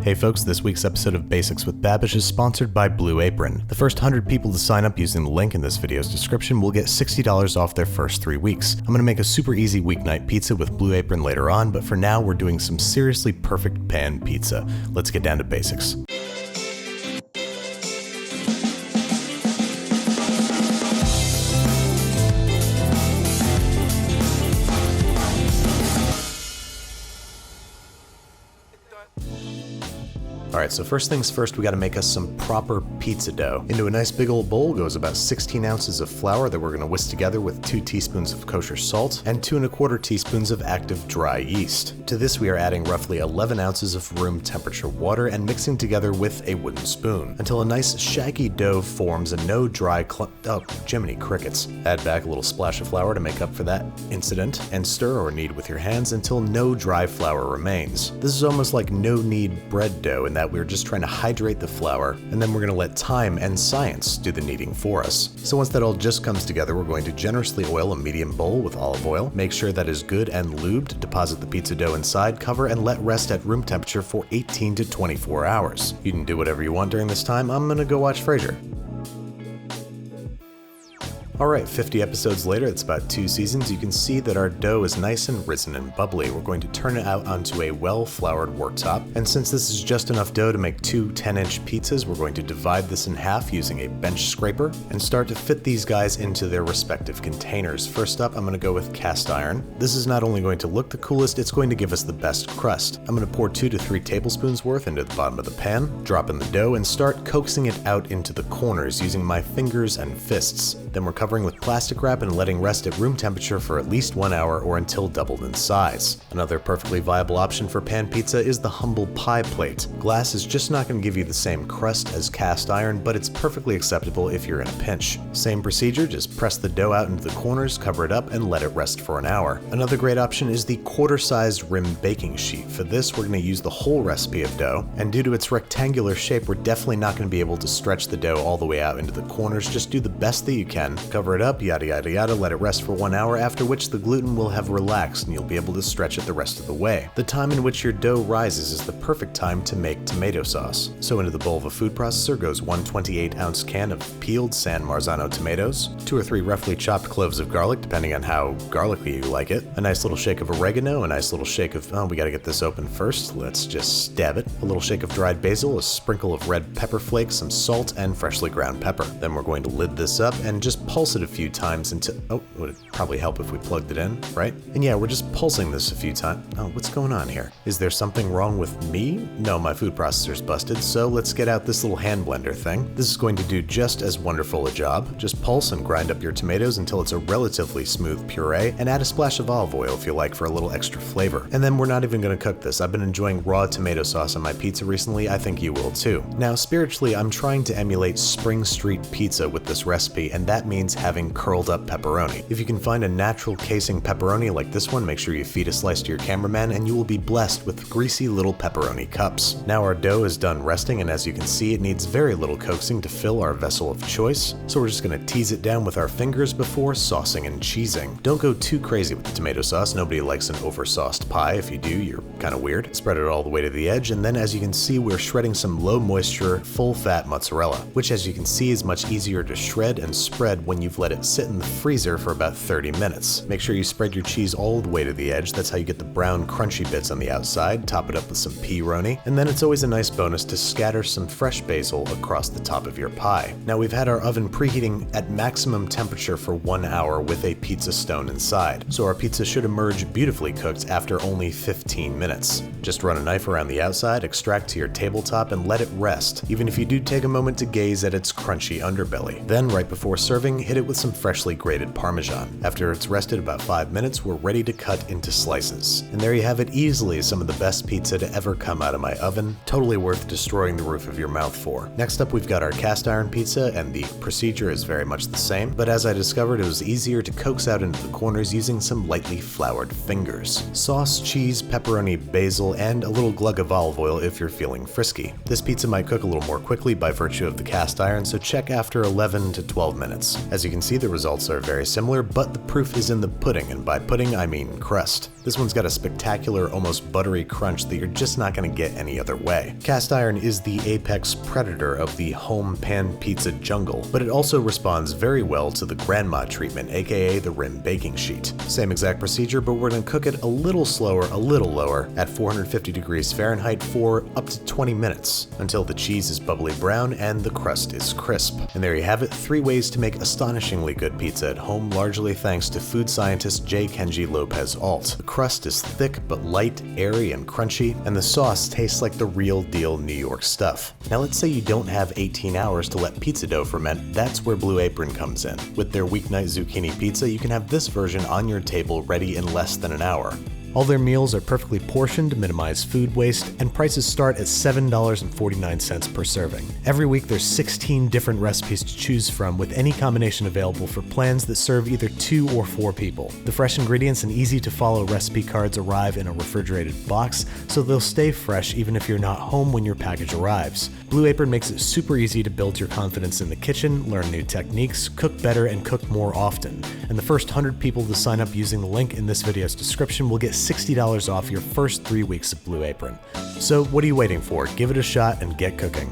Hey folks, this week's episode of Basics with Babish is sponsored by Blue Apron. The first 100 people to sign up using the link in this video's description will get $60 off their first 3 weeks. I'm gonna make a super easy weeknight pizza with Blue Apron later on, but for now we're doing some seriously perfect pan pizza. Let's get down to basics. Alright, so first things first, we gotta make us some proper pizza dough. Into a nice big old bowl goes about 16 ounces of flour that we're gonna whisk together with 2 teaspoons of kosher salt and 2 1/4 teaspoons of active dry yeast. To this we are adding roughly 11 ounces of room temperature water and mixing together with a wooden spoon until a nice shaggy dough forms and no dry oh, Jiminy crickets. Add back a little splash of flour to make up for that incident and stir or knead with your hands until no dry flour remains. This is almost like no knead bread dough in that we're just trying to hydrate the flour, and then we're going to let time and science do the kneading for us. So once that all just comes together, we're going to generously oil a medium bowl with olive oil, make sure that is good and lubed, deposit the pizza dough inside, cover, and let rest at room temperature for 18 to 24 hours. You can do whatever you want during this time. I'm gonna go watch Frasier. Alright, 50 episodes later, it's about 2 seasons, you can see that our dough is nice and risen and bubbly. We're going to turn it out onto a well-floured worktop, and since this is just enough dough to make 2 10-inch pizzas, we're going to divide this in half using a bench scraper and start to fit these guys into their respective containers. First up, I'm going to go with cast iron. This is not only going to look the coolest, it's going to give us the best crust. I'm going to pour 2 to 3 tablespoons worth into the bottom of the pan, drop in the dough, and start coaxing it out into the corners using my fingers and fists. Then we're covering with plastic wrap and letting rest at room temperature for at least 1 hour or until doubled in size. Another perfectly viable option for pan pizza is the humble pie plate. Glass is just not going to give you the same crust as cast iron, but it's perfectly acceptable if you're in a pinch. Same procedure, just press the dough out into the corners, cover it up, and let it rest for an hour. Another great option is the quarter-sized rim baking sheet. For this, we're going to use the whole recipe of dough, and due to its rectangular shape, we're definitely not going to be able to stretch the dough all the way out into the corners. Just do the best that you can, cover it up, yada yada yada, let it rest for 1 hour, after which the gluten will have relaxed and you'll be able to stretch it the rest of the way. The time in which your dough rises is the perfect time to make tomato sauce. So into the bowl of a food processor goes 1 28-ounce can of peeled San Marzano tomatoes, 2 or 3 roughly chopped cloves of garlic depending on how garlicky you like it, a nice little shake of oregano, a nice little shake of, oh, we gotta get this open first, let's just stab it, a little shake of dried basil, a sprinkle of red pepper flakes, some salt, and freshly ground pepper. Then we're going to lid this up and just pulse it a few times until, oh, would it probably help if we plugged it in, right? And yeah, we're just pulsing this a few times. Oh, what's going on here? Is there something wrong with me? No, my food processor's busted, so let's get out this little hand blender thing. This is going to do just as wonderful a job. Just pulse and grind up your tomatoes until it's a relatively smooth puree, and add a splash of olive oil if you like for a little extra flavor. And then we're not even gonna cook this. I've been enjoying raw tomato sauce on my pizza recently. I think you will too. Now, spiritually, I'm trying to emulate Spring Street pizza with this recipe, and that means having curled up pepperoni. If you can find a natural casing pepperoni like this one, make sure you feed a slice to your cameraman and you will be blessed with greasy little pepperoni cups. Now our dough is done resting, and as you can see, it needs very little coaxing to fill our vessel of choice, so we're just going to tease it down with our fingers before saucing and cheesing. Don't go too crazy with the tomato sauce. Nobody likes an over-sauced pie. If you do, you're kind of weird. Spread it all the way to the edge, and then as you can see, we're shredding some low-moisture, full-fat mozzarella, which as you can see is much easier to shred and spread when you've let it sit in the freezer for about 30 minutes. Make sure you spread your cheese all the way to the edge. That's how you get the brown crunchy bits on the outside. Top it up with some pepperoni, and then it's always a nice bonus to scatter some fresh basil across the top of your pie. Now we've had our oven preheating at maximum temperature for 1 hour with a pizza stone inside, so our pizza should emerge beautifully cooked after only 15 minutes. Just run a knife around the outside, extract to your tabletop, and let it rest, even if you do take a moment to gaze at its crunchy underbelly. Then right before serving, hit it with some freshly grated parmesan. After it's rested about 5 minutes, we're ready to cut into slices. And there you have it, easily some of the best pizza to ever come out of my oven. Totally worth destroying the roof of your mouth for. Next up, we've got our cast iron pizza, and the procedure is very much the same, but as I discovered, it was easier to coax out into the corners using some lightly floured fingers. Sauce, cheese, pepperoni, basil, and a little glug of olive oil if you're feeling frisky. This pizza might cook a little more quickly by virtue of the cast iron, so check after 11 to 12 minutes. As As you can see, the results are very similar, but the proof is in the pudding, and by pudding I mean crust. This one's got a spectacular, almost buttery crunch that you're just not going to get any other way. Cast iron is the apex predator of the home pan pizza jungle, but it also responds very well to the grandma treatment, aka the rim baking sheet. Same exact procedure, but we're going to cook it a little slower, a little lower, at 450 degrees Fahrenheit for up to 20 minutes, until the cheese is bubbly brown and the crust is crisp. And there you have it, 3 ways to make astonishingly good pizza at home, largely thanks to food scientist J. Kenji Lopez Alt. The crust is thick but light, airy, and crunchy, and the sauce tastes like the real deal New York stuff. Now let's say you don't have 18 hours to let pizza dough ferment, that's where Blue Apron comes in. With their weeknight zucchini pizza, you can have this version on your table ready in less than an hour. All their meals are perfectly portioned to minimize food waste, and prices start at $7.49 per serving. Every week there's 16 different recipes to choose from, with any combination available for plans that serve either 2 or 4 people. The fresh ingredients and easy to follow recipe cards arrive in a refrigerated box, so they'll stay fresh even if you're not home when your package arrives. Blue Apron makes it super easy to build your confidence in the kitchen, learn new techniques, cook better, and cook more often. And the first 100 people to sign up using the link in this video's description will get $60 off your first 3 weeks of Blue Apron. So what are you waiting for? Give it a shot and get cooking.